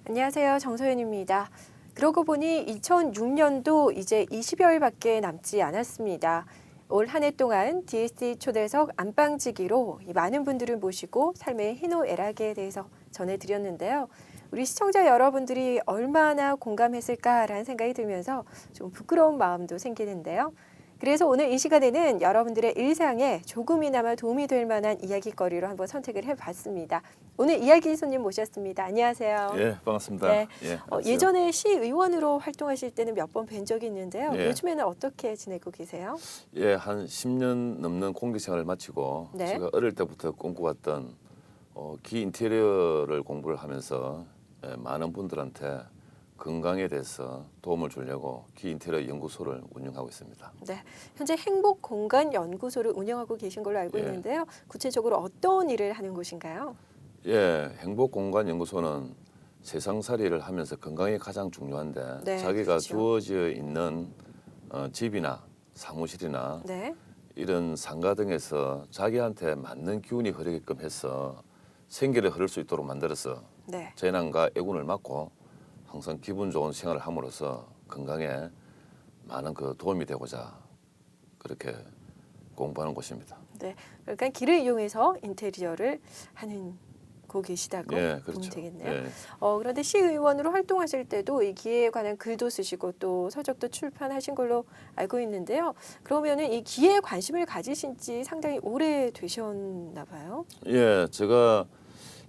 안녕하세요. 정소연입니다. 그러고 보니 2006년도 이제 20여일밖에 남지 않았습니다. 올 한 해 동안 DSC 초대석 안방지기로 많은 분들을 모시고 삶의 희노애락에 대해서 전해드렸는데요. 우리 시청자 여러분들이 얼마나 공감했을까라는 생각이 들면서 좀 부끄러운 마음도 생기는데요. 그래서 오늘 이 시간에는 여러분들의 일상에 조금이나마 도움이 될 만한 이야기거리로 한번 선택을 해봤습니다. 오늘 이야기 손님 모셨습니다. 안녕하세요. 예, 반갑습니다. 네. 예, 예전에 시의원으로 활동하실 때는 몇 번 뵌 적이 있는데요. 예. 요즘에는 어떻게 지내고 계세요? 예, 한 10년 넘는 공직 생활을 마치고 네. 제가 어릴 때부터 꿈꿔왔던 기 인테리어를 공부를 하면서 많은 분들한테 건강에 대해서 도움을 주려고 기 인테리어 연구소를 운영하고 있습니다. 네. 현재 행복공간연구소를 운영하고 계신 걸로 알고 예. 있는데요. 구체적으로 어떤 일을 하는 곳인가요? 예, 행복공간연구소는 세상살이를 하면서 건강이 가장 중요한데 네, 자기가 그렇죠. 주어져 있는 집이나 사무실이나 네. 이런 상가 등에서 자기한테 맞는 기운이 흐르게끔 해서 생기를 흐를 수 있도록 만들어서 네. 재난과 애군을 막고 항상 기분 좋은 생활을 함으로써 건강에 많은 그 도움이 되고자 그렇게 공부하는 곳입니다. 네. 그러니까 길을 이용해서 인테리어를 하는 곳이시다고 예, 보면 그렇죠. 되겠네요. 예, 그런데 시의원으로 활동하실 때도 이 기회에 관한 글도 쓰시고 또 서적도 출판하신 걸로 알고 있는데요. 그러면은 이 기회에 관심을 가지신 지 상당히 오래 되셨나 봐요. 예, 제가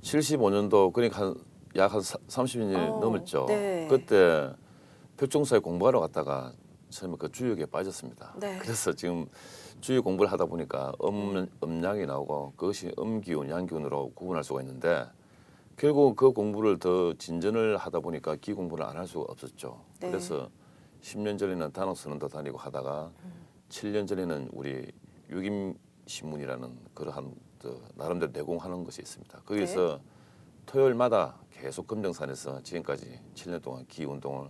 75년도 그러니까 약 한 30년이 넘었죠. 네. 그때 표충사에 공부하러 갔다가 처음에 그 주역에 빠졌습니다. 네. 그래서 지금 주역 공부를 하다 보니까 음양이 나오고 그것이 음기운, 양기운으로 구분할 수가 있는데 결국 그 공부를 더 진전을 하다 보니까 기 공부를 안 할 수가 없었죠. 네. 그래서 10년 전에는 단옥선언도 다니고 하다가 7년 전에는 우리 유김신문이라는 그러한 나름대로 내공하는 것이 있습니다. 거기서 토요일마다 계속 금정산에서 지금까지 7년 동안 기 운동을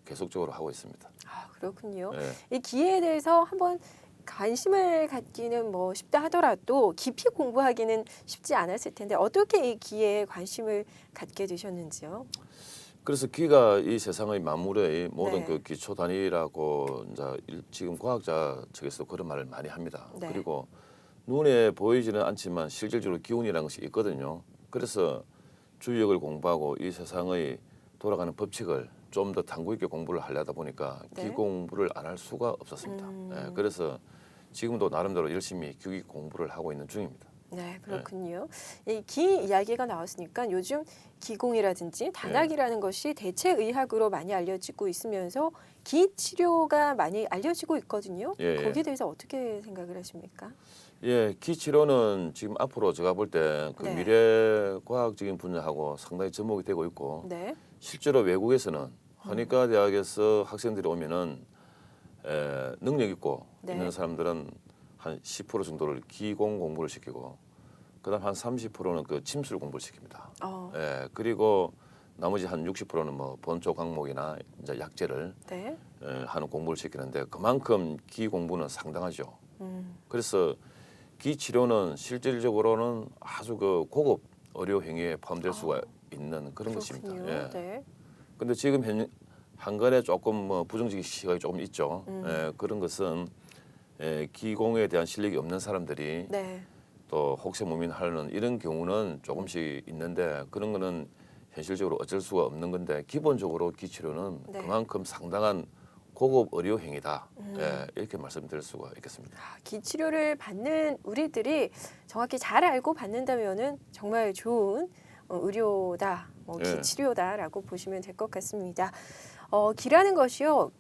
계속적으로 하고 있습니다. 아, 그렇군요. 예. 이 기회에 대해서 한번 관심을 갖기는 뭐 쉽다 하더라도 깊이 공부하기는 쉽지 않았을 텐데 어떻게 이 기회에 관심을 갖게 되셨는지요? 그래서 기가 이 세상의 만물의 모든 네. 그 기초 단위라고 이제 지금 과학자 측에서 그런 말을 많이 합니다. 네. 그리고 눈에 보이지는 않지만 실질적으로 기운이라는 것이 있거든요. 그래서 주역을 공부하고 이 세상의 돌아가는 법칙을 좀 더 탐구 있게 공부를 하려다 보니까 네. 기 공부를 안 할 수가 없었습니다. 예, 그래서 지금도 나름대로 열심히 기기 공부를 하고 있는 중입니다. 네, 그렇군요. 이 기 이야기가 나왔으니까 요즘 기공이라든지 단학이라는 것이 대체 의학으로 많이 알려지고 있으면서 기 치료가 많이 알려지고 있거든요. 예, 예. 거기에 대해서 어떻게 생각을 하십니까? 예, 기 치료는 지금 앞으로 제가 볼 때 그 네. 미래 과학적인 분야하고 상당히 접목이 되고 있고 네. 실제로 외국에서는 허니과 대학에서 학생들이 오면은 능력 있고 네. 있는 사람들은 한 10% 정도를 기공 공부를 시키고 그다음 한 30%는 그 침술 공부를 시킵니다. 예, 그리고 나머지 한 60%는 뭐 본초 강목이나 이제 약재를 네. 하는 공부를 시키는데 그만큼 기 공부는 상당하죠. 그래서 기 치료는 실질적으로는 아주 그 고급 의료 행위에 포함될 수가 있는 그런 것입니다. 그렇군요. 예. 네. 근데 지금 한간에 조금 뭐 부정적인 시각이 조금 있죠. 그런 것은 기공에 대한 실력이 없는 사람들이 네. 또 혹세무민하는 이런 경우는 조금씩 있는데 그런 거는 현실적으로 어쩔 수가 없는 건데 기본적으로 기치료는 네. 그만큼 상당한 고급 의료 행위다. 예, 이렇게 말씀드릴 수가 있겠습니다. 기 치료를 받는 우리들이 정확히 잘 알고 받는다면은 정말 좋은 의료다, 기 예. 치료다라고 보시면 될 것 같습니다. 기라는 것이요,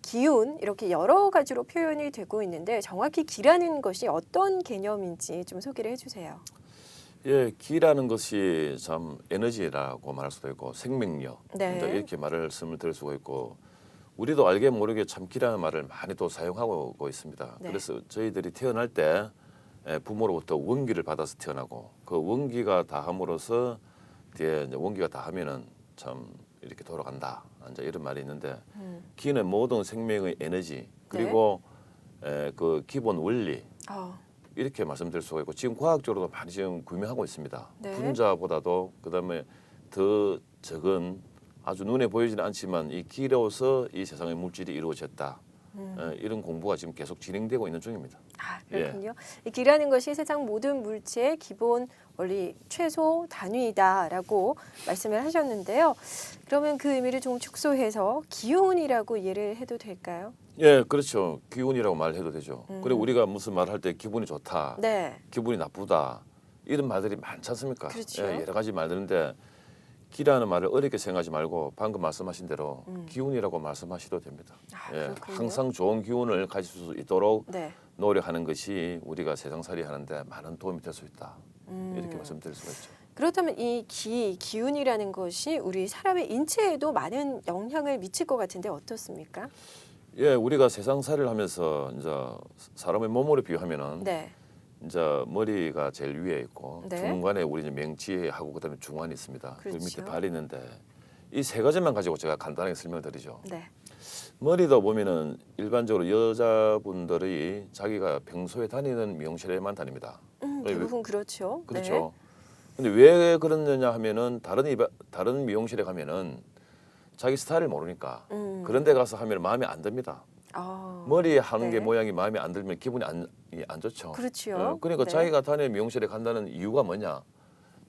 기운 이렇게 여러 가지로 표현이 되고 있는데 정확히 기라는 것이 어떤 개념인지 좀 소개를 해주세요. 예, 기라는 것이 참 에너지라고 말할 수도 있고 생명력 네. 이제 이렇게 말씀을 드릴 수가 있고 우리도 알게 모르게 참 기라는 말을 많이 또 사용하고 있습니다. 네. 그래서 저희들이 태어날 때 부모로부터 원기를 받아서 태어나고 그 원기가 다함으로써 뒤에 이제 원기가 다하면은 참 이렇게 돌아간다. 이제 이런 말이 있는데 기는 모든 생명의 에너지 그리고 그 기본 원리 이렇게 말씀드릴 수가 있고 지금 과학적으로도 많이 지금 규명하고 있습니다. 네. 분자보다도 그다음에 더 적은 아주 눈에 보이지는 않지만 이 기로서 이 세상의 물질이 이루어졌다. 이런 공부가 지금 계속 진행되고 있는 중입니다. 아, 그렇군요. 이 기라는 것이 세상 모든 물체의 기본 원리 최소 단위다라고 말씀을 하셨는데요. 그러면 그 의미를 좀 축소해서 기운이라고 이해를 해도 될까요? 예, 그렇죠. 기운이라고 말해도 되죠. 그리고 우리가 무슨 말할 때 기분이 좋다, 네. 기분이 나쁘다 이런 말들이 많지 않습니까? 그렇죠. 예, 여러 가지 말들인데 기라는 말을 어렵게 생각하지 말고 방금 말씀하신 대로 기운이라고 말씀하셔도 됩니다. 아, 예, 그렇군요. 항상 좋은 기운을 가질 수 있도록 네. 노력하는 것이 우리가 세상살이 하는데 많은 도움이 될 수 있다. 이렇게 말씀드릴 수가 있죠. 그렇다면 이 기운이라는 것이 우리 사람의 인체에도 많은 영향을 미칠 것 같은데 어떻습니까? 예, 우리가 세상살이를 하면서 이제 사람의 몸으로 비유하면은 네. 이제 머리가 제일 위에 있고 네. 중간에 우리 이제 맹치하고 그다음에 중환이 있습니다. 그 그렇죠. 밑에 발이 있는데 이 세 가지만 가지고 제가 간단하게 설명드리죠. 네. 머리도 보면은 일반적으로 여자분들이 자기가 평소에 다니는 미용실에만 다닙니다. 대부분 그렇죠. 그렇죠. 근데 왜 그러느냐 하면은 다른 미용실에 가면은 자기 스타일을 모르니까 그런 데 가서 하면 마음에 안 듭니다. 아, 머리에 하는 게 네. 모양이 마음에 안 들면 기분이 안 좋죠. 그렇죠. 그러니까 네. 자기가 다니는 미용실에 간다는 이유가 뭐냐?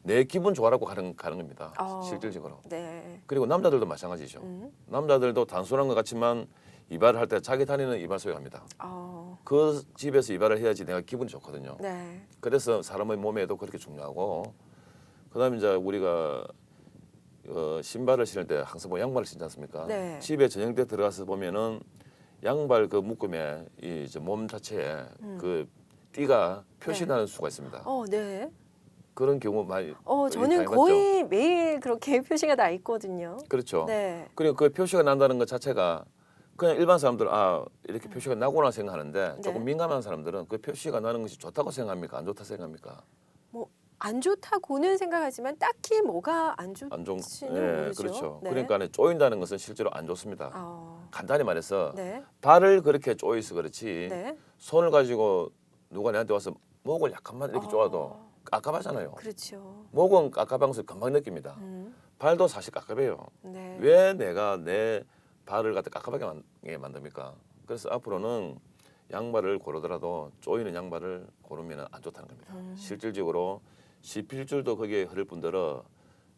내 기분 좋아라고 가는 겁니다. 실질적으로. 네. 그리고 남자들도 마찬가지죠. 남자들도 단순한 것 같지만 이발을 할 때 자기 다니는 이발소에 갑니다. 그 집에서 이발을 해야지 내가 기분이 좋거든요. 네. 그래서 사람의 몸에도 그렇게 중요하고 그다음에 이제 우리가 신발을 신을 때 항상 뭐 양말을 신지 않습니까? 네. 집에 저녁 때 들어가서 보면은 양발 그 묶음에 이 몸 자체에 그 띠가 표시나는 수가 있습니다. 네. 그런 경우 많이 저는 당해봤죠? 거의 매일 그렇게 표시가 나 있거든요. 그렇죠. 네. 그리고 그 표시가 난다는 것 자체가 그냥 일반 사람들은 이렇게 표시가 나구나 생각하는데 네. 조금 민감한 사람들은 그 표시가 나는 것이 좋다고 생각합니까? 안 좋다 생각합니까? 뭐 안 좋다고는 생각하지만 딱히 뭐가 안 안 좋은 좋지는 모르죠. 그렇죠. 네. 그러니까 쪼인다는 것은 실제로 안 좋습니다. 간단히 말해서 네. 발을 그렇게 쪼이서 그렇지 네. 손을 가지고 누가 내한테 와서 목을 약간만 이렇게 쪼아도 깝깝하잖아요. 그렇죠. 목은 깝깝한 것을 금방 느낍니다. 발도 사실 깝깝해요. 네. 왜 내가 내 발을 갖다 깝깝하게 만듭니까? 그래서 앞으로는 양말을 고르더라도 쪼이는 양말을 고르면 안 좋다는 겁니다. 실질적으로 시필줄도 거기에 흐를 뿐더러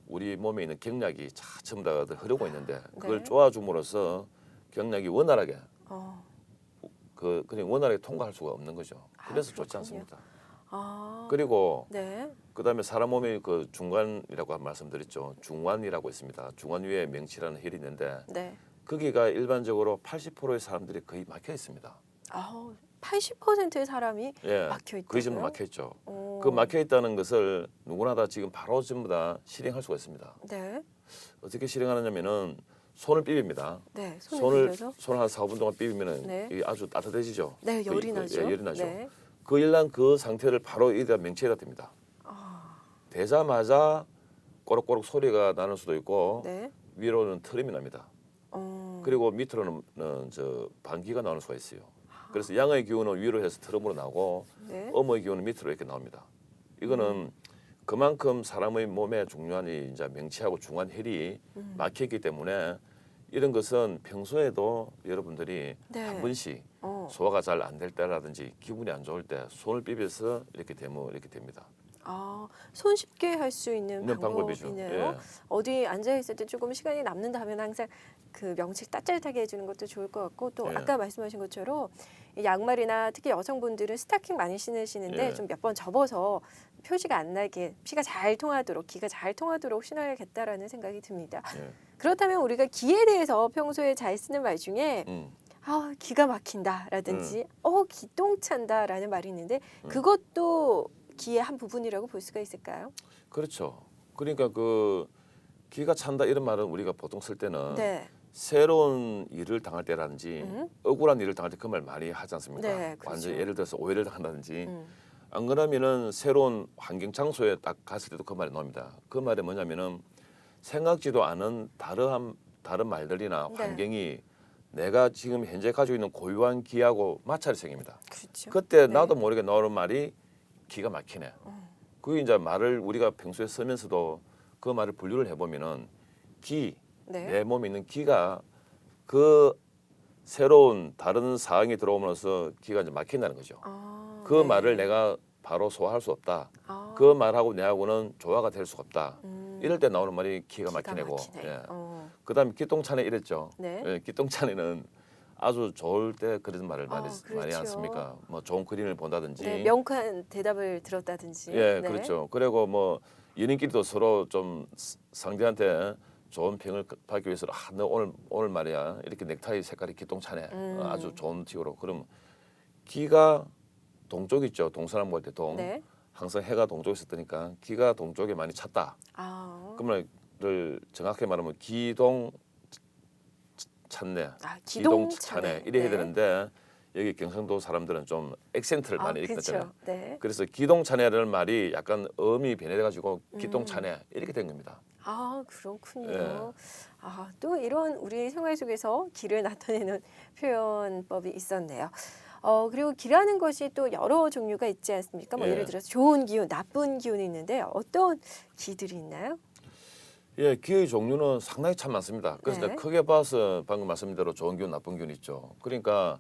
우리 몸에 있는 경락이 전부 다 흐르고 있는데 그걸 네. 쪼아줌으로써 경락이 원활하게 어. 그냥 원활하게 통과할 수가 없는 거죠. 그래서 좋지 그렇군요. 않습니다. 아. 그리고 네. 그다음에 사람 몸의 그 중간이라고 말씀드렸죠. 중환이라고 있습니다. 중환 위에 명치라는 혈이 있는데 네. 거기가 일반적으로 80%의 사람들이 거의 막혀 있습니다. 80%의 사람이 예, 막혀 있다고요? 거의 전부 막혀 있죠. 오. 그 막혀 있다는 것을 누구나 다 지금 바로 전부 다 실행할 수가 있습니다. 네. 어떻게 실행하느냐면은 손을 삐빕니다. 네. 손을 빌려서? 손을 한 4분 동안 삐비면은 네. 이게 아주 따뜻해지죠. 네, 열이 나죠. 열이 나죠. 네. 그 일난 그 상태를 바로 여기다 명치에다 댑니다. 대자마자 꼬록꼬록 소리가 나는 수도 있고 네. 위로는 트림이 납니다. 그리고 밑으로는 저 방귀가 나오는 수가 있어요. 그래서 양의 기운은 위로 해서 트럼으로 나오고 네. 음의 기운은 밑으로 이렇게 나옵니다. 이거는 그만큼 사람의 몸에 중요한 이제 명치하고 중한 혈이 막혀있기 때문에 이런 것은 평소에도 여러분들이 네. 한 번씩 어. 소화가 잘 안 될 때라든지 기분이 안 좋을 때 손을 비벼서 이렇게 대면 이렇게 됩니다. 손쉽게 할 수 있는 있는 방법이죠. 방법이네요. 예. 어디 앉아 있을 때 조금 시간이 남는다 하면 항상 그 명치 따뜻하게 해주는 것도 좋을 것 같고 또 예. 아까 말씀하신 것처럼 이 양말이나 특히 여성분들은 스타킹 많이 신으시는데 예. 좀 몇 번 접어서 표시가 안 나게 피가 잘 통하도록 기가 잘 통하도록 신어야겠다라는 생각이 듭니다. 예. 그렇다면 우리가 기에 대해서 평소에 잘 쓰는 말 중에 기가 막힌다라든지 기똥찬다라는 말이 있는데 그것도 기의 한 부분이라고 볼 수가 있을까요? 그렇죠. 그러니까 그 기가 찬다 이런 말은 우리가 보통 쓸 때는 네. 새로운 일을 당할 때라든지 억울한 일을 당할 때 그 말 많이 하지 않습니까? 네, 그렇죠. 완전 예를 들어서 오해를 당한다든지 안 그러면은 새로운 환경 장소에 딱 갔을 때도 그 말이 나옵니다. 그 말이 뭐냐면은 생각지도 않은 다른 말들이나 네. 환경이 내가 지금 현재 가지고 있는 고유한 기하고 마찰이 생깁니다. 그렇죠. 그때 네. 나도 모르게 나오는 말이 기가 막히네. 그게 이제 말을 우리가 평소에 쓰면서도 그 말을 분류를 해보면은 기, 네. 내 몸에 있는 기가 그 새로운 다른 사항이 들어오면서 기가 이제 막힌다는 거죠. 아, 그 네. 말을 내가 바로 소화할 수 없다. 아, 그 말하고 내하고는 조화가 될 수가 없다. 음, 이럴 때 나오는 말이 기가 기가 막히네고. 막히네. 예. 어, 그다음에 기똥차네 이랬죠. 네. 예, 기똥차네는 아주 좋을 때 그런 말을 많이 그렇죠. 많이 않습니까? 뭐 좋은 그림을 본다든지. 네, 명쾌한 대답을 들었다든지. 예, 네. 그렇죠. 그리고 뭐 연인끼리도 서로 좀 상대한테 좋은 평을 받기 위해서 너 오늘 말이야 이렇게 넥타이 색깔이 기똥차네. 아주 좋은 튀어로. 그럼 기가 동쪽 있죠. 동서남 볼 때 동. 네. 항상 해가 동쪽에 있었으니까 기가 동쪽에 많이 찼다. 아, 그러면을 정확히 말하면 기동 찼네. 기동 차네 차네. 이래 해야 네. 되는데 여기 경상도 사람들은 좀 액센트를 많이 읽거든요. 그렇죠. 네. 그래서 기동차네라는 말이 약간 음이 변해가지고 기동차네 이렇게 된 겁니다. 아, 그렇군요. 예. 아, 또 이런 우리 생활 속에서 기를 나타내는 표현법이 있었네요. 그리고 기라는 것이 또 여러 종류가 있지 않습니까? 뭐 예. 예를 들어서 좋은 기운, 나쁜 기운이 있는데 어떤 기들이 있나요? 예, 기의 종류는 상당히 참 많습니다. 그래서 네. 크게 봐서 방금 말씀드린 대로 좋은 기운, 나쁜 기운 있죠. 그러니까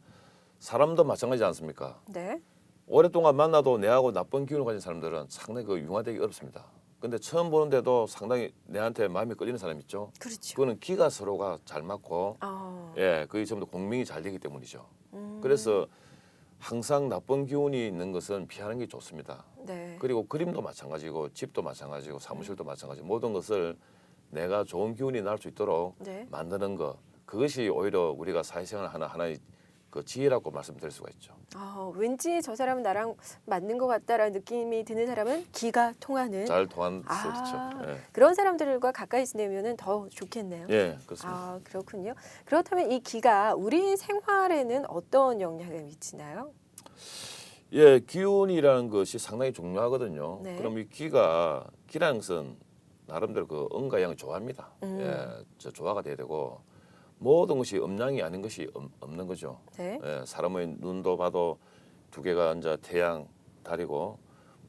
사람도 마찬가지지 않습니까? 네. 오랫동안 만나도 내하고 나쁜 기운을 가진 사람들은 상당히 그 융화되기 어렵습니다. 근데 처음 보는데도 상당히 내한테 마음이 끌리는 사람 있죠. 그렇죠. 그거는 기가 서로가 잘 맞고 아, 예, 그게 전부 다 공명이 잘 되기 때문이죠. 음, 그래서 항상 나쁜 기운이 있는 것은 피하는 게 좋습니다. 네. 그리고 그림도 마찬가지고 집도 마찬가지고 사무실도 마찬가지고 모든 것을 내가 좋은 기운이 날 수 있도록 네. 만드는 것 그것이 오히려 우리가 사회생활 하나의 그 지혜라고 말씀드릴 수가 있죠. 왠지 저 사람은 나랑 맞는 것 같다라는 느낌이 드는 사람은 기가 통하는 잘 통한 아, 그렇죠. 예. 그런 사람들과 가까이 지내면은 더 좋겠네요. 예, 그렇습니다. 아, 그렇군요. 그렇다면 이 기가 우리 생활에는 어떤 영향을 미치나요? 예, 기운이라는 것이 상당히 중요하거든요. 네. 그럼 이 기라는 것은 나름대로 그 음과 양을 좋아합니다. 예, 저 조화가 돼야 되고 모든 것이 음양이 아닌 것이 없는 거죠. 네. 예, 사람의 눈도 봐도 두 개가 이제 태양, 달이고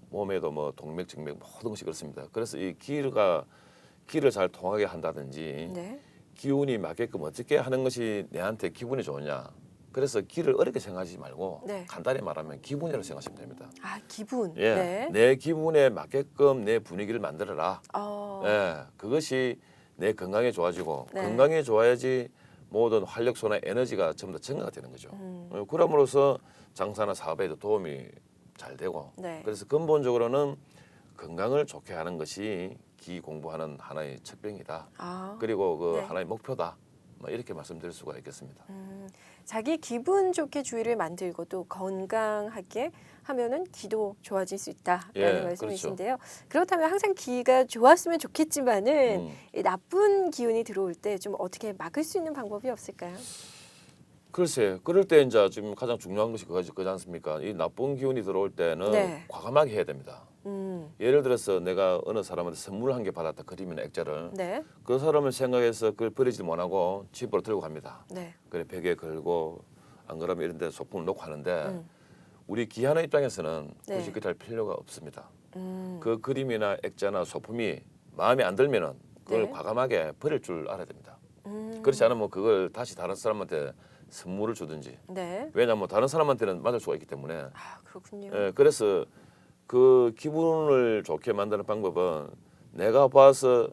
몸에도 뭐 동맥, 정맥 모든 것이 그렇습니다. 그래서 이 기를 잘 통하게 한다든지 네. 기운이 맞게끔 어떻게 하는 것이 내한테 기분이 좋으냐. 그래서 기를 어렵게 생각하지 말고 네. 간단히 말하면 기분이라고 생각하시면 됩니다. 아, 기분. 예, 네. 내 기분에 맞게끔 내 분위기를 만들어라. 어, 예, 그것이 내 건강에 좋아지고 네. 건강에 좋아야지 모든 활력소나 에너지가 전부 다 증가가 되는 거죠. 음. 그럼으로써 장사나 사업에도 도움이 잘 되고 네. 그래서 근본적으로는 건강을 좋게 하는 것이 기 공부하는 하나의 척병이다. 아, 그리고 그 네. 하나의 목표다. 뭐 이렇게 말씀드릴 수가 있겠습니다. 자기 기분 좋게 주위를 만들고 또 건강하게 하면은 기도 좋아질 수 있다라는 예, 말씀이신데요. 그렇다면 항상 기가 좋았으면 좋겠지만은 음. 이 나쁜 기운이 들어올 때 좀 어떻게 막을 수 있는 방법이 없을까요? 글쎄, 그럴 때 이제 지금 가장 중요한 것이 그거지 않습니까? 이 나쁜 기운이 들어올 때는 네. 과감하게 해야 됩니다. 예를 들어서 내가 어느 사람한테 선물 한 개 받았다 그림이나 액자를 네, 그 사람을 생각해서 그걸 버리지 못하고 집으로 들고 갑니다. 네, 그래 벽에 걸고 안 그러면 이런 데 소품을 놓고 하는데 우리 기하는 입장에서는 네. 굳이 그럴 필요가 없습니다. 음, 그 그림이나 액자나 소품이 마음에 안 들면은 그걸 네. 과감하게 버릴 줄 알아야 됩니다. 음, 그렇지 않으면 그걸 다시 다른 사람한테 선물을 주든지 네, 왜냐하면 다른 사람한테는 맞을 수가 있기 때문에 아, 그렇군요. 예, 그래서 그 기분을 좋게 만드는 방법은 내가 봐서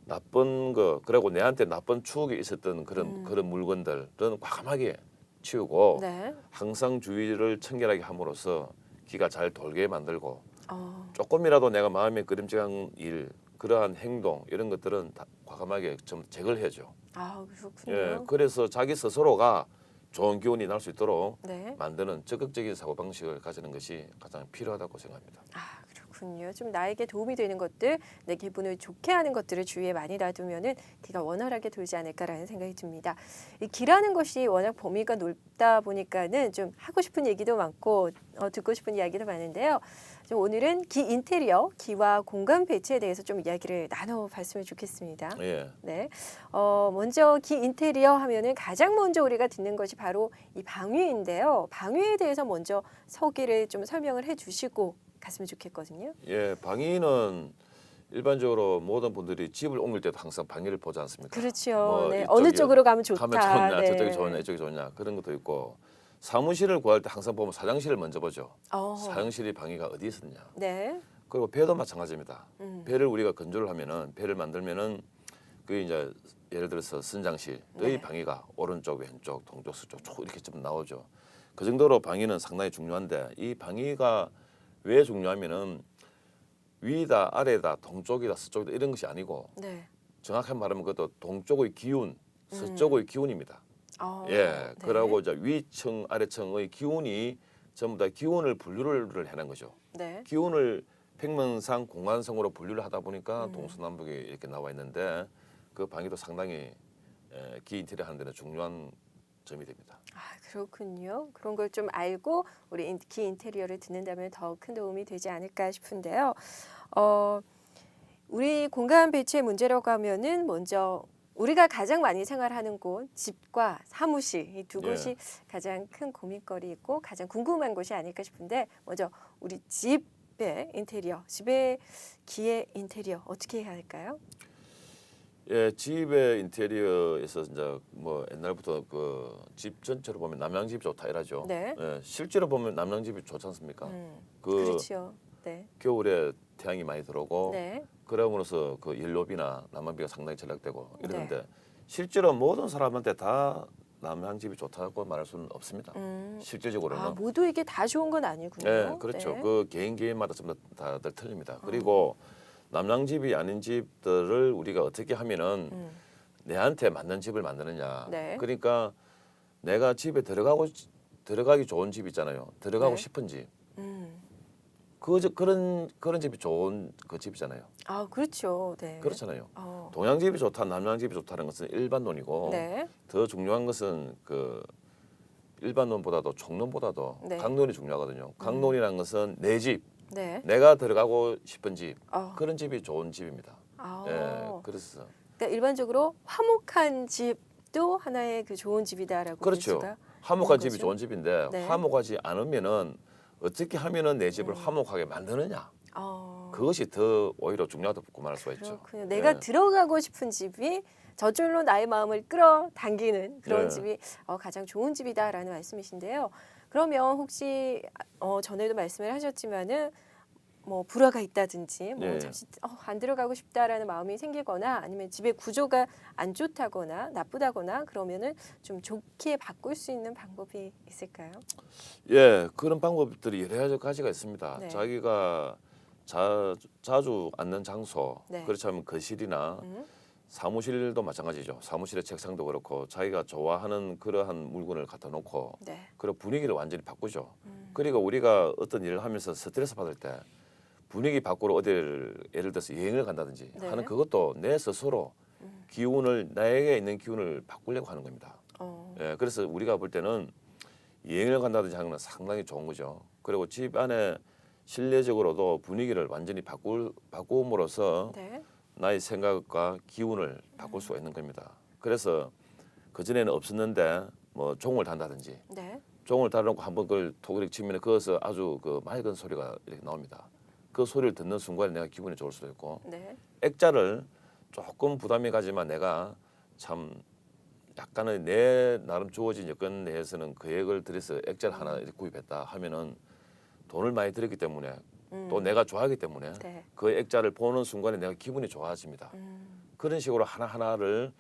나쁜 거 그리고 내한테 나쁜 추억이 있었던 그런 물건들은 과감하게 치우고 네, 항상 주위를 청결하게 함으로써 기가 잘 돌게 만들고 조금이라도 조금이라도 내가 마음에 그림직한 일 그러한 행동 이런 것들은 다 과감하게 좀 제거를 해야죠. 아, 그렇군요. 예, 그래서 자기 스스로가 좋은 기운이 날 수 있도록 네. 만드는 적극적인 사고 방식을 가지는 것이 가장 필요하다고 생각합니다. 아, 그렇군요. 좀 나에게 도움이 되는 것들, 내 기분을 좋게 하는 것들을 주위에 많이 놔두면은 기가 원활하게 돌지 않을까라는 생각이 듭니다. 이 기라는 것이 워낙 범위가 넓다 보니까는 좀 하고 싶은 얘기도 많고 듣고 싶은 이야기도 많은데요. 좀 오늘은 기 인테리어, 기와 공간 배치에 대해서 좀 이야기를 나눠봤으면 좋겠습니다. 예, 네, 먼저 기 인테리어 하면은 가장 먼저 우리가 듣는 것이 바로 이 방위인데요. 방위에 대해서 먼저 서기를 좀 설명을 해주시고 갔으면 좋겠거든요. 예, 방위는 일반적으로 모든 분들이 집을 옮길 때도 항상 방해를 보지 않습니까? 그렇죠. 뭐 네. 이쪽이 어느 쪽으로 가면 좋다. 가면 좋냐, 네. 저쪽이 좋냐, 이쪽이 좋냐 그런 것도 있고 사무실을 구할 때 항상 보면 사장실을 먼저 보죠. 사장실이 방해가 어디 있었냐. 네. 그리고 배도 마찬가지입니다. 음. 배를 우리가 건조를 하면은 배를 만들면은 그 이제 예를 들어서 선장실의 네. 방위가 오른쪽, 왼쪽, 동쪽, 서쪽 쭉 이렇게 좀 나오죠. 그 정도로 방위는 상당히 중요한데 이 방위가 왜 중요하면은 위다, 아래다, 동쪽이다, 서쪽이다 이런 것이 아니고 네. 정확한 말하면 그것도 동쪽의 기운, 서쪽의 기운입니다. 예, 네. 그러고 이제 위층, 아래층의 기운이 전부 다 기운을 분류를 해낸 거죠. 네. 기운을 평면상, 공간성으로 분류를 하다 보니까 동서남북이 이렇게 나와 있는데 그 방위도 상당히 기 인테리어 하는 데는 중요한 점이 됩니다. 아, 그렇군요. 그런 걸 좀 알고 우리 기 인테리어를 듣는다면 더 큰 도움이 되지 않을까 싶은데요. 우리 공간 배치의 문제라고 하면은 먼저 우리가 가장 많이 생활하는 곳, 집과 사무실 이 두 예. 곳이 가장 큰 고민거리이고 가장 궁금한 곳이 아닐까 싶은데 먼저 우리 집의 인테리어, 집의 기의 인테리어 어떻게 해야 할까요? 예, 집의 인테리어에서 이제 뭐 옛날부터 그 집 전체로 보면 남양집이 좋다 이러죠. 네. 예, 실제로 보면 남양집이 좋지 않습니까? 그 그렇죠. 네. 겨울에 태양이 많이 들어오고 네. 그러므로서 그 연료비나 난방비가 상당히 절약되고 이러는데 네. 실제로 모든 사람한테 다 남양집이 좋다고 말할 수는 없습니다. 실질적으로는. 아, 모두에게 다 좋은 건 아니군요. 네, 그렇죠. 네. 그 개인마다 좀 다들 틀립니다. 그리고 남양집이 아닌 집들을 우리가 어떻게 하면은 내한테 맞는 집을 만드느냐. 네. 그러니까 내가 집에 들어가기 좋은 집 있잖아요. 들어가고 네. 싶은 집. 음. 그런 집이 좋은 그 집이잖아요. 아, 그렇죠. 네. 그렇잖아요. 어. 동양집이 좋다, 남양집이 좋다는 것은 일반론이고 네. 더 중요한 것은 그 일반론보다도 총론보다도 네. 강론이 중요하거든요. 강론이라는 것은 내 집, 네. 내가 들어가고 싶은 집 그런 집이 좋은 집입니다. 아. 예, 그래서 그러니까 일반적으로 화목한 집도 하나의 그 좋은 집이다라고 그렇죠. 볼 수가 화목한 있는 집이 거죠? 좋은 집인데 네. 화목하지 않으면은 어떻게 하면은 내 집을 화목하게 만드느냐. 그것이 더 오히려 중요하다고 말할 수가 있죠. 그렇군요. 내가 예. 들어가고 싶은 집이 저절로 나의 마음을 끌어당기는 그런 네. 집이 가장 좋은 집이다라는 말씀이신데요. 그러면 혹시 전에도 말씀을 하셨지만은 뭐 불화가 있다든지 뭐 네. 잠시 안 들어가고 싶다라는 마음이 생기거나 아니면 집의 구조가 안 좋다거나 나쁘다거나 그러면은 좀 좋게 바꿀 수 있는 방법이 있을까요? 예, 그런 방법들이 여러 가지가 있습니다. 네. 자기가 자주 앉는 장소, 네. 그렇지 않으면 거실이나 사무실도 마찬가지죠. 사무실의 책상도 그렇고 자기가 좋아하는 그러한 물건을 갖다 놓고 네. 그런 분위기를 완전히 바꾸죠. 그리고 우리가 어떤 일을 하면서 스트레스 받을 때 분위기 바꾸러 어디를 예를 들어서 여행을 간다든지 네. 하는 그것도 내 스스로 기운을 나에게 있는 기운을 바꾸려고 하는 겁니다. 예, 그래서 우리가 볼 때는 여행을 간다든지 하는 건 상당히 좋은 거죠. 그리고 집 안에 실내적으로도 분위기를 완전히 바꿈으로써 네. 나의 생각과 기운을 바꿀 수가 있는 겁니다. 그래서 그 전에는 없었는데 뭐 종을 단다든지 네. 종을 달아놓고 한번 그걸 톡 이렇게 치면 그것서 아주 그 맑은 소리가 이렇게 나옵니다. 그 소리를 듣는 순간에 내가 기분이 좋을 수도 있고 네. 액자를 조금 부담이 가지만 내가 참 약간의 내 나름 주어진 여건 내에서는 계획을 들여서 액자를 하나 이렇게 구입했다 하면은 돈을 많이 들였기 때문에 또 내가 좋아하기 때문에 네. 그 액자를 보는 순간에 내가 기분이 좋아집니다. 그런 식으로 하나하나를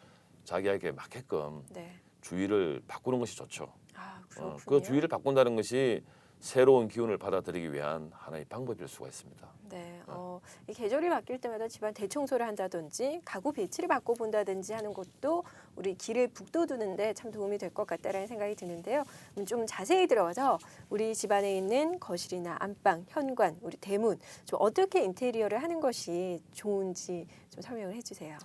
자기에게 맞게끔 네. 주의를 바꾸는 것이 좋죠. 아, 그렇군요. 그 주의를 바꾼다는 것이 새로운 기운을 받아들이기 위한 하나의 방법일 수가 있습니다. 네, 이 계절이 바뀔 때마다 집안 대청소를 한다든지 가구 배치를 바꿔본다든지 하는 것도 우리 기를 북돋우는데 참 도움이 될 것 같다라는 생각이 드는데요. 좀 자세히 들어가서 우리 집안에 있는 거실이나 안방, 현관, 우리 대문 좀 어떻게 인테리어를 하는 것이 좋은지 좀 설명을 해주세요.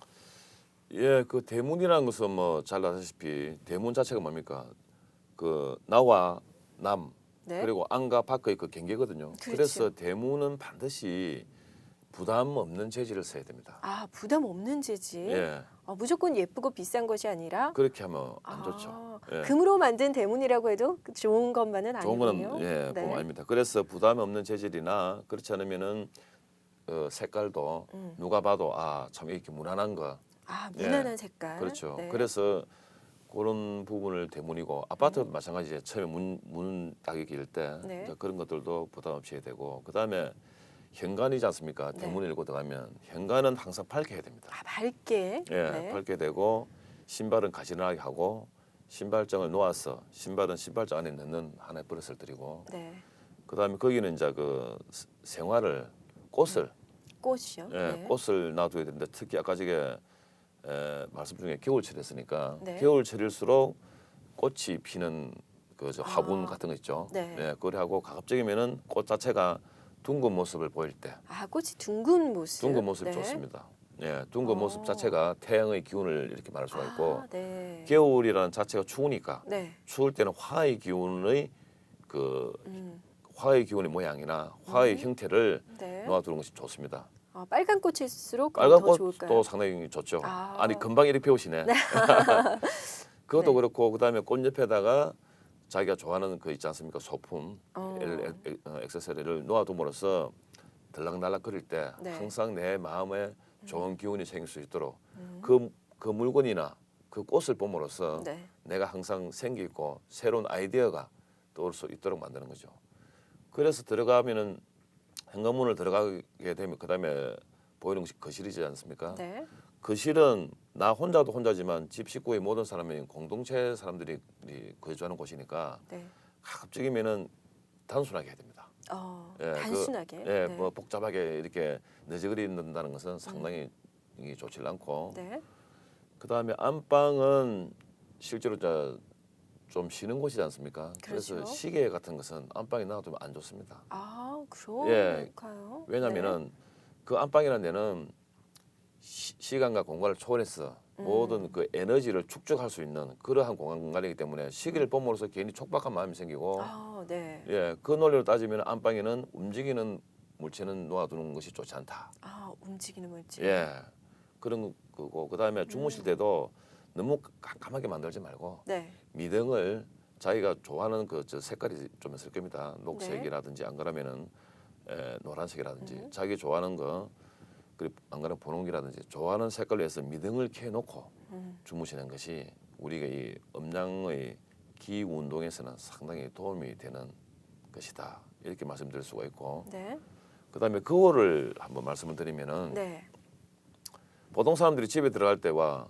예, 그 대문이라는 것은 뭐 잘 아시다시피 대문 자체가 뭡니까? 그 나와 남 네. 그리고 안과 밖의 그 경계거든요. 그렇죠. 그래서 대문은 반드시 부담 없는 재질을 써야 됩니다. 아, 부담 없는 재질. 예, 무조건 예쁘고 비싼 것이 아니라 그렇게 하면 안 좋죠. 예. 금으로 만든 대문이라고 해도 좋은 것만은 좋은 아니군요. 거는 예, 네. 보면 아닙니다. 그래서 부담 없는 재질이나 그렇지 않으면은 색깔도 누가 봐도 참 이렇게 무난한 거. 아, 무난한 색깔. 그렇죠. 네. 그래서 그런 부분을 때문이고 아파트도 마찬가지예요. 처음에 문 딱 이렇게 열 때 네. 그런 것들도 부담 없이 해야 되고 그다음에 현관이지 않습니까? 네. 대문 열고 들어가면 현관은 항상 밝게 해야 됩니다. 아, 밝게. 예, 네. 밝게 되고 신발은 가지런하게 하고 신발장을 놓아서 신발은 신발장 안에 넣는 하나의 버릇을 드리고 네. 그다음에 거기는 이제 그 생활을 꽃을 꽃이요. 예, 네. 꽃을 놔둬야 되는데 특히 아까 저게 말씀 중에 겨울철 했으니까 네. 겨울철일수록 꽃이 피는 그저 화분 아, 같은 거 있죠. 네. 예, 그래 하고 가급적이면은 꽃 자체가 둥근 모습을 보일 때 아, 꽃이 둥근 모습. 둥근 모습이 네. 좋습니다. 예, 둥근 모습 어. 자체가 태양의 기운을 이렇게 말할 수가 있고 아, 네. 겨울이라는 자체가 추우니까 네. 추울 때는 화의 기운의 그 음. 화의 기운의 모양이나 화의 형태를 네. 놓아두는 것이 좋습니다. 빨간 꽃일수록 빨간 더 좋을까요? 꽃도 상당히 좋죠. 아. 아니 금방 이렇게 배우시네. 그것도 네. 그렇고 그다음에 꽃 옆에다가 자기가 좋아하는 그 있지 않습니까? 소품, 어. 액세서리를 놓아둠으로써 들락날락 거릴 때 네. 항상 내 마음에 좋은 기운이 생길 수 있도록 음. 그 물건이나 그 꽃을 봄으로써 네. 내가 항상 생기 있고 새로운 아이디어가 떠올 수 있도록 만드는 거죠. 그래서 들어가면은 현관문을 들어가게 되면 그다음에 보이는 것이 거실이지 않습니까? 네. 거실은 나 혼자도 혼자지만 집 식구의 모든 사람이 공동체 사람들이 거주하는 곳이니까 네. 가급적이면은 단순하게 해야 됩니다. 예, 단순하게. 예, 네. 뭐 복잡하게 이렇게 너저거리 넣는다는 것은 상당히 이게 좋지 않고 네. 그다음에 안방은 실제로 좀 쉬는 곳이지 않습니까? 그래서 그렇죠. 시계 같은 것은 안방에 놔두면 안 좋습니다. 아, 예. 그럴까요? 왜냐하면은 그 안방이라는 데는 시간과 공간을 초월해서 모든 그 에너지를 축적할 수 있는 그러한 공간이기 때문에 시계를 봄으로써 괜히 촉박한 마음이 생기고 아, 네. 예, 그 논리로 따지면 안방에는 움직이는 물체는 놓아두는 것이 좋지 않다. 아, 움직이는 물질. 예, 그런 거고 그다음에 주무실 때도 너무 깜깜하게 만들지 말고 네. 미등을 자기가 좋아하는 저 색깔이 좀 있을 겁니다. 녹색이라든지 안 그러면은 노란색이라든지 자기 좋아하는 거 그리고 안 그러면 분홍이라든지 좋아하는 색깔로 해서 미등을 켜놓고 주무시는 것이 우리가 이 음양의 기 운동에서는 상당히 도움이 되는 것이다. 이렇게 말씀드릴 수가 있고 네. 그다음에 거울을 한번 말씀을 드리면은 네. 보통 사람들이 집에 들어갈 때와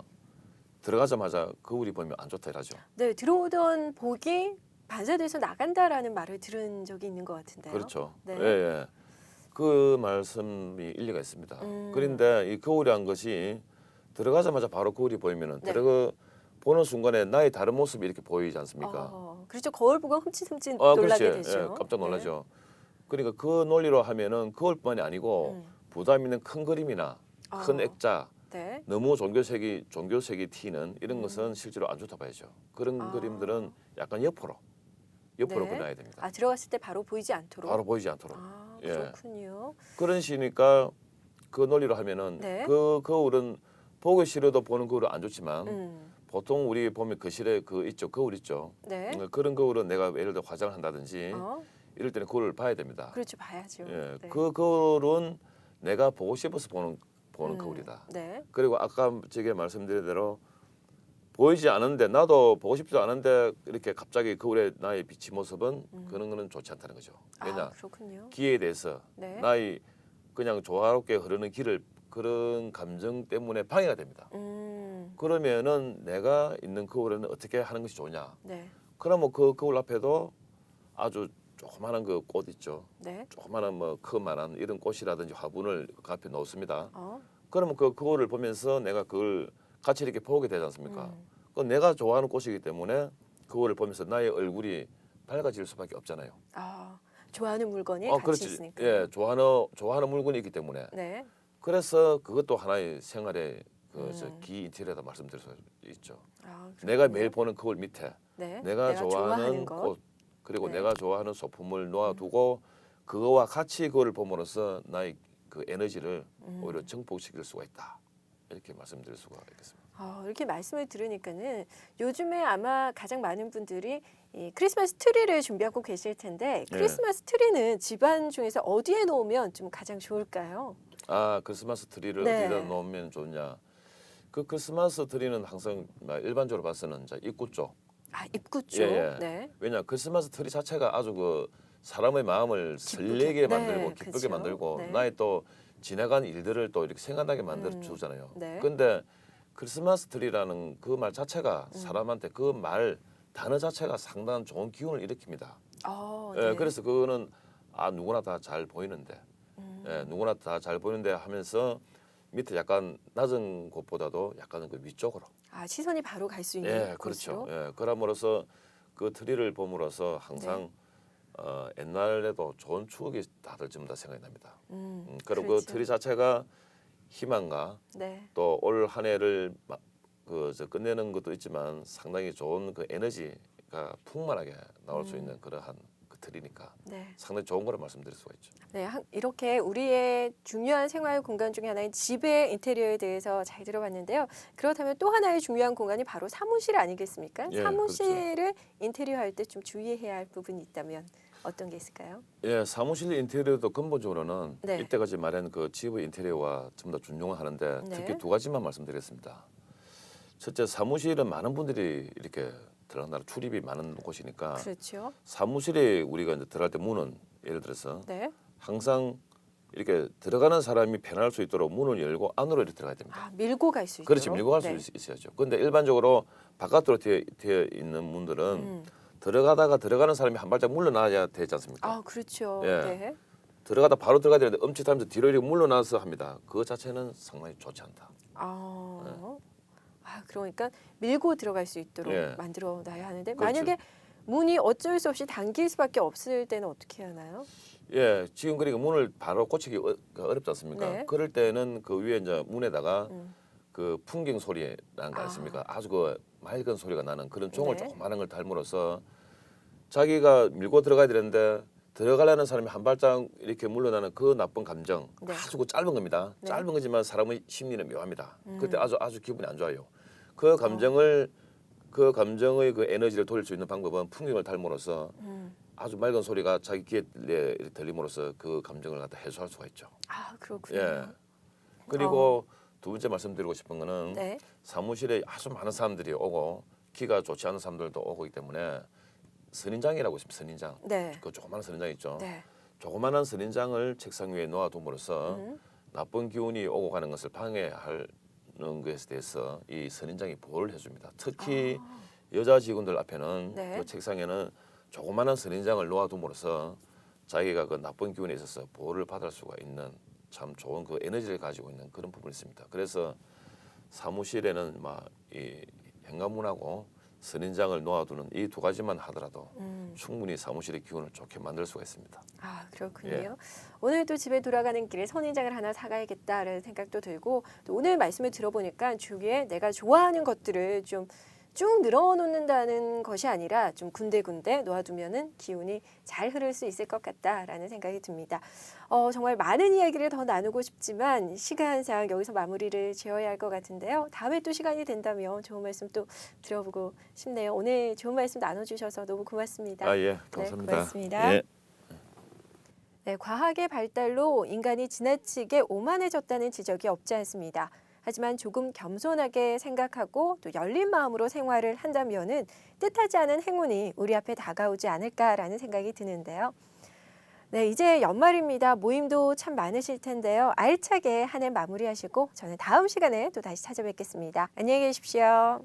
들어가자마자 거울이 보면 안 좋다 이러죠. 네, 들어오던 복이 반사돼서 나간다라는 말을 들은 적이 있는 것 같은데요. 그렇죠. 네. 예, 예. 그 말씀이 일리가 있습니다. 그런데 이 거울이란 것이 들어가자마자 바로 거울이 보이면은 네. 들어가 보는 순간에 나의 다른 모습이 이렇게 보이지 않습니까? 그렇죠. 거울 보고 흠칫흠칫 그렇지. 놀라게 되죠. 예, 깜짝 놀라죠. 그러니까 그 논리로 하면은 거울뿐만이 아니고 부담 있는 큰 그림이나 큰 액자 네. 너무 종교색이 튀는 이런 것은 실제로 안 좋다 봐야죠. 그런 그림들은 약간 옆으로 네. 그려야 됩니다. 아, 들어갔을 때 바로 보이지 않도록. 바로 보이지 않도록. 아, 예. 그렇군요. 그런 식이니까 그 논리로 하면은 네. 그 거울은 보기 싫어도 보는 거울은 안 좋지만 음. 보통 우리 보면 거실에 그 있죠 거울 있죠. 네. 그런 거울은 내가 예를 들어 화장을 한다든지 이럴 때는 거울을 봐야 됩니다. 그렇죠. 봐야죠. 예, 네. 그 거울은 내가 보고 싶어서 보는 거울이다. 네. 그리고 아까 저게 말씀드린 대로 보이지 않은데 나도 보고 싶지도 않은데 이렇게 갑자기 거울에 나의 빛의 모습은 그런 거는 좋지 않다는 거죠. 왜냐 아, 그렇군요. 기에 대해서 네. 나의 그냥 조화롭게 흐르는 길을 그런 감정 때문에 방해가 됩니다. 그러면은 내가 있는 거울에는 어떻게 하는 것이 좋냐? 네. 그러면 그 거울 앞에도 아주 조그마한 그 꽃 있죠. 네. 조그마한 뭐 크만한 이런 꽃이라든지 화분을 그 앞에 놓습니다. 어. 그러면 그 거울을 보면서 내가 그걸 같이 이렇게 보게 되지 않습니까? 그 내가 좋아하는 꽃이기 때문에 거울을 보면서 나의 얼굴이 밝아질 수밖에 없잖아요. 아, 좋아하는 물건이 같이 그렇지. 있으니까. 예, 좋아하는 물건이 있기 때문에. 네. 그래서 그것도 하나의 생활의 기 인테리어다 말씀드릴 수 있죠. 아, 내가 그렇군요. 매일 보는 거울 밑에 네. 내가 좋아하는 것. 꽃 그리고 네. 내가 좋아하는 소품을 놓아두고 그거와 같이 그거를 봄으로써 나의 그 에너지를 오히려 증폭시킬 수가 있다. 이렇게 말씀드릴 수가 있겠습니다. 이렇게 말씀을 들으니까는 요즘에 아마 가장 많은 분들이 이 크리스마스 트리를 준비하고 계실 텐데 크리스마스 트리는 집안 중에서 어디에 놓으면 좀 가장 좋을까요? 아, 크리스마스 트리를 네. 어디다 놓으면 좋냐? 그 크리스마스 트리는 항상 일반적으로 봐서는 이제 입구 쪽. 아, 입구 쪽. 예. 네. 왜냐 크리스마스 트리 자체가 아주 그 사람의 마음을 설레게 네, 만들고 기쁘게 그렇죠. 만들고 네. 나의 또 지나간 일들을 또 이렇게 생각나게 만들어 주잖아요. 네. 근데 크리스마스 트리라는 그 말 자체가 사람한테 그 말 단어 자체가 상당한 좋은 기운을 일으킵니다. 네. 예, 그래서 그거는 누구나 다 잘 보이는데, 예, 누구나 다 잘 보이는데 하면서 밑에 약간 낮은 곳보다도 약간 그 위쪽으로. 아, 시선이 바로 갈 수 있는 예, 곳으로. 그렇죠. 예, 그럼으로써 그 트리를 봄으로써 항상 네. 옛날에도 좋은 추억이 다들 전부 다 생각이 납니다. 그리고 그렇죠. 그 트리 자체가 희망과 네. 또 올 한 해를 끝내는 것도 있지만 상당히 좋은 그 에너지가 풍만하게 나올 수 있는 그러한 그 트리니까 네. 상당히 좋은 거라 말씀드릴 수가 있죠. 네, 이렇게 우리의 중요한 생활 공간 중에 하나인 집의 인테리어에 대해서 잘 들어봤는데요. 그렇다면 또 하나의 중요한 공간이 바로 사무실 아니겠습니까? 예, 사무실을 인테리어할 때 좀 주의해야 할 부분이 있다면 어떤 게 있을까요? 예, 사무실 인테리어도 근본적으로는 네. 이때까지 말한 그 집의 인테리어와 전부 다 준용을 하는데 네. 특히 두 가지만 말씀드리겠습니다. 첫째, 사무실은 많은 분들이 이렇게 들어간다 출입이 많은 곳이니까 그렇죠. 사무실에 우리가 이제 들어갈 때 문은 예를 들어서 네. 항상 이렇게 들어가는 사람이 편할 수 있도록 문을 열고 안으로 이렇게 들어가야 됩니다. 아, 밀고 갈 수 있도록. 그렇지, 밀고 갈 수 네. 있어야죠. 근데 일반적으로 바깥으로 되어 있는 문들은 음. 들어가다가 들어가는 사람이 한 발짝 물러나야 되지 않습니까? 아, 그렇죠. 예. 네. 들어가다 바로 들어가야 되는데 엄칫하면서 뒤로 이렇게 물러나서 합니다. 그 자체는 상당히 좋지 않다. 그러니까 밀고 들어갈 수 있도록 예. 만들어 놔야 하는데 그렇죠. 만약에 문이 어쩔 수 없이 당길 수밖에 없을 때는 어떻게 해야 하나요? 예, 지금 그러니까 문을 바로 고치기 어렵지 않습니까? 네. 그럴 때는 그 위에 이제 문에다가 음. 그 풍경 소리라는 거 있습니까? 아주 그 맑은 소리가 나는 그런 종을 네. 조그마한 걸 달므로써 자기가 밀고 들어가야 되는데 들어가려는 사람이 한 발짝 이렇게 물러나는 그 나쁜 감정 네. 아주 그 짧은 겁니다. 네. 짧은 거지만 사람의 심리는 묘합니다. 그때 아주 기분이 안 좋아요. 그 감정의 그 에너지를 돌릴 수 있는 방법은 풍경을 닮으로써 아주 맑은 소리가 자기 귀에 들림으로써 그 감정을 갖다 해소할 수가 있죠. 아, 그렇군요. 예. 그리고 두 번째 말씀드리고 싶은 거는 네. 사무실에 아주 많은 사람들이 오고 기가 좋지 않은 사람들도 오기 때문에 선인장이라고 있습니다. 선인장. 네. 그 조그마한 선인장 있죠. 네. 조그마한 선인장을 책상 위에 놓아둠으로써 나쁜 기운이 오고 가는 것을 방해하는 것에 대해서 이 선인장이 보호를 해줍니다. 특히 여자 직원들 앞에는 네. 그 책상에는 조그마한 선인장을 놓아둠으로써 자기가 그 나쁜 기운에 있어서 보호를 받을 수가 있는 참 좋은 그 에너지를 가지고 있는 그런 부분이 있습니다. 그래서 사무실에는 막 이 현관문하고 선인장을 놓아두는 이 두 가지만 하더라도 충분히 사무실의 기운을 좋게 만들 수가 있습니다. 아, 그렇군요. 예. 오늘 또 집에 돌아가는 길에 선인장을 하나 사가야겠다라는 생각도 들고 또 오늘 말씀을 들어보니까 주위에 내가 좋아하는 것들을 좀 쭉 늘어놓는다는 것이 아니라 좀 군데군데 놓아두면은 기운이 잘 흐를 수 있을 것 같다라는 생각이 듭니다. 정말 많은 이야기를 더 나누고 싶지만 시간상 여기서 마무리를 지어야 할 것 같은데요. 다음에 또 시간이 된다면 좋은 말씀 또 들어보고 싶네요. 오늘 좋은 말씀 나눠주셔서 너무 고맙습니다. 예, 감사합니다. 네, 고맙습니다. 예. 네, 과학의 발달로 인간이 지나치게 오만해졌다는 지적이 없지 않습니다. 하지만 조금 겸손하게 생각하고 또 열린 마음으로 생활을 한다면은 뜻하지 않은 행운이 우리 앞에 다가오지 않을까라는 생각이 드는데요. 네, 이제 연말입니다. 모임도 참 많으실 텐데요. 알차게 한 해 마무리하시고 저는 다음 시간에 또 다시 찾아뵙겠습니다. 안녕히 계십시오.